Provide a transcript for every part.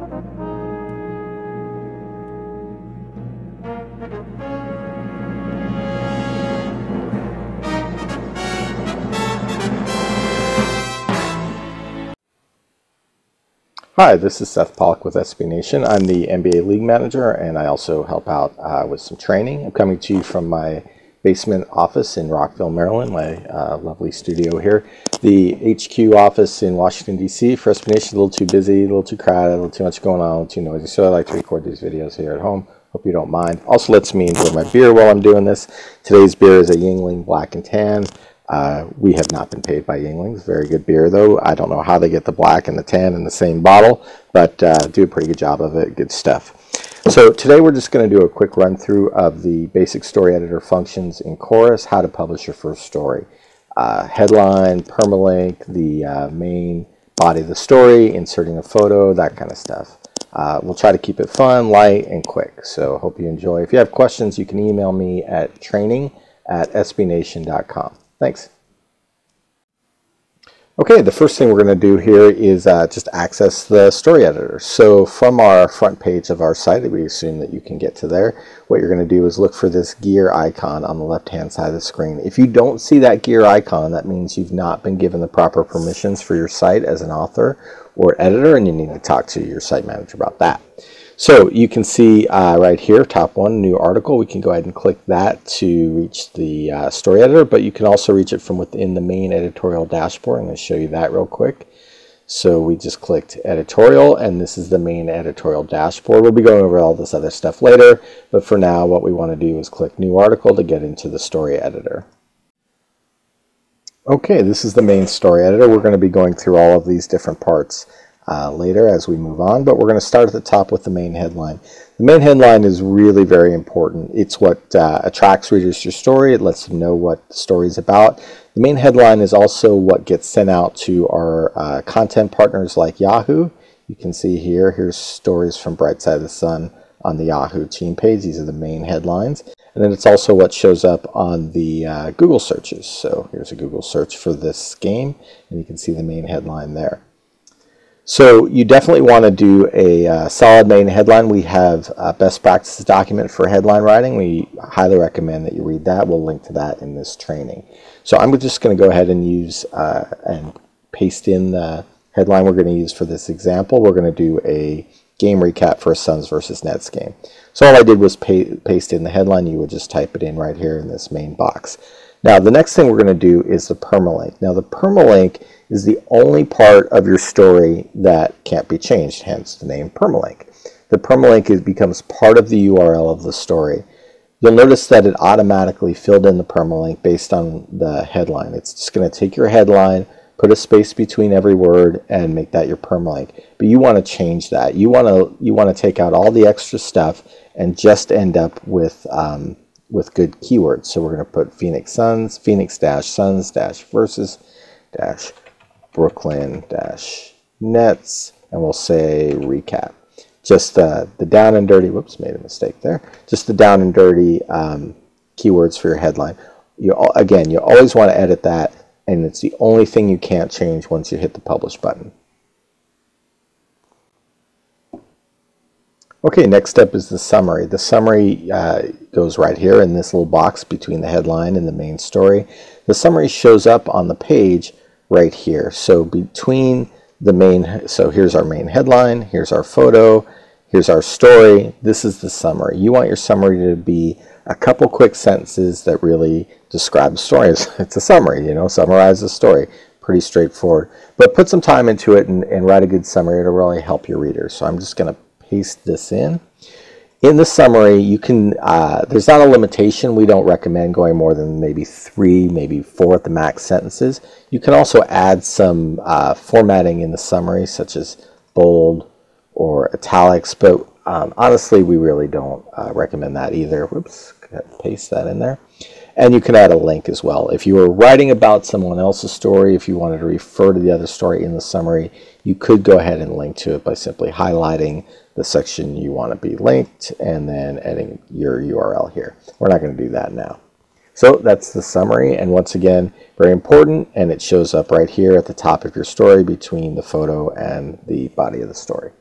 Hi, this is Seth Pollock with SB Nation. I'm the NBA League Manager, and I also help out with some training. I'm coming to you from my basement office in Rockville, Maryland, my lovely studio here. The HQ office in Washington, D.C. for SB Nation is a little too busy, a little too crowded, a little too much going on, a little too noisy, so I like to record these videos here at home. Hope you don't mind. Also lets me enjoy my beer while I'm doing this. Today's beer is a Yuengling Black and Tan. We have not been paid by Yuenglings. Very good beer, though. I don't know how they get the black and the tan in the same bottle, but do a pretty good job of it. Good stuff. So today we're just going to do a quick run through of the basic story editor functions in Chorus, how to publish your first story. Headline, permalink, the main body of the story, inserting a photo, that kind of stuff. We'll try to keep it fun, light, and quick. So hope you enjoy. If you have questions, you can email me at training@sbnation.com. Thanks. Okay, the first thing we're going to do here is just access the story editor. So from our front page of our site, we assume that you can get to there. What you're going to do is look for this gear icon on the left-hand side of the screen. If you don't see that gear icon, that means you've not been given the proper permissions for your site as an author or editor, and you need to talk to your site manager about that. So you can see right here, top one, new article. We can go ahead and click that to reach the story editor, but you can also reach it from within the main editorial dashboard. I'm going to show you that real quick. So we just clicked editorial, and this is the main editorial dashboard. We'll be going over all this other stuff later, but for now, what we want to do is click new article to get into the story editor. Okay, this is the main story editor. We're going to be going through all of these different parts later as we move on, but we're going to start at the top with the main headline. The main headline is really very important. It's what attracts readers to your story. It lets them know what the story is about. The main headline is also what gets sent out to our content partners like Yahoo. You can see here's stories from Bright Side of the Sun on the Yahoo team page. These are the main headlines. And then it's also what shows up on the Google searches. So here's a Google search for this game, and you can see the main headline there. So you definitely want to do a solid main headline. We have a best practices document for headline writing. We highly recommend that you read that. We'll link to that in this training. So I'm just going to go ahead and use and paste in the headline we're going to use for this example. We're going to do a game recap for a Suns versus Nets game. So all I did was paste in the headline. You would just type it in right here in this main box. Now the next thing we're going to do is the permalink. Now the permalink is the only part of your story that can't be changed, hence the name permalink. The permalink becomes part of the URL of the story. You'll notice that it automatically filled in the permalink based on the headline. It's just going to take your headline, put a space between every word, and make that your permalink. But you want to change that. You want to take out all the extra stuff and just end up with good keywords. So we're going to put Phoenix Suns, Phoenix-Suns-versus-Brooklyn-Nets, and we'll say recap. Just the down and dirty, whoops, made a mistake there. Just the down and dirty keywords for your headline. Again, you always want to edit that, and it's the only thing you can't change once you hit the publish button. Okay, next step is the summary. The summary goes right here in this little box between the headline and the main story. The summary shows up on the page right here. So between the main, so here's our main headline, here's our photo, here's our story. This is the summary. You want your summary to be a couple quick sentences that really describe the story. It's a summary, you know, summarize the story. Pretty straightforward. But put some time into it and write a good summary. It'll really help your readers. So I'm just going to paste this in. In the summary, you can, there's not a limitation. We don't recommend going more than maybe 3, maybe 4 at the max sentences. You can also add some formatting in the summary, such as bold or italics, but honestly, we really don't recommend that either. Whoops, paste that in there. And you can add a link as well. If you were writing about someone else's story, if you wanted to refer to the other story in the summary, you could go ahead and link to it by simply highlighting the section you want to be linked and then adding your URL here. We're not going to do that now. So that's the summary, and once again, very important, and it shows up right here at the top of your story between the photo and the body of the story.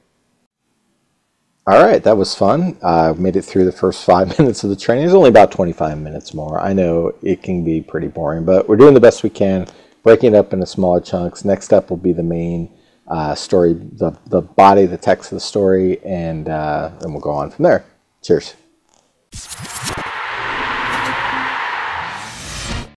All right, that was fun. Made it through the first 5 minutes of the training. There's only about 25 minutes more. I know it can be pretty boring, but we're doing the best we can, breaking it up into smaller chunks. Next up will be the main story, the body, the text of the story, and then we'll go on from there. Cheers.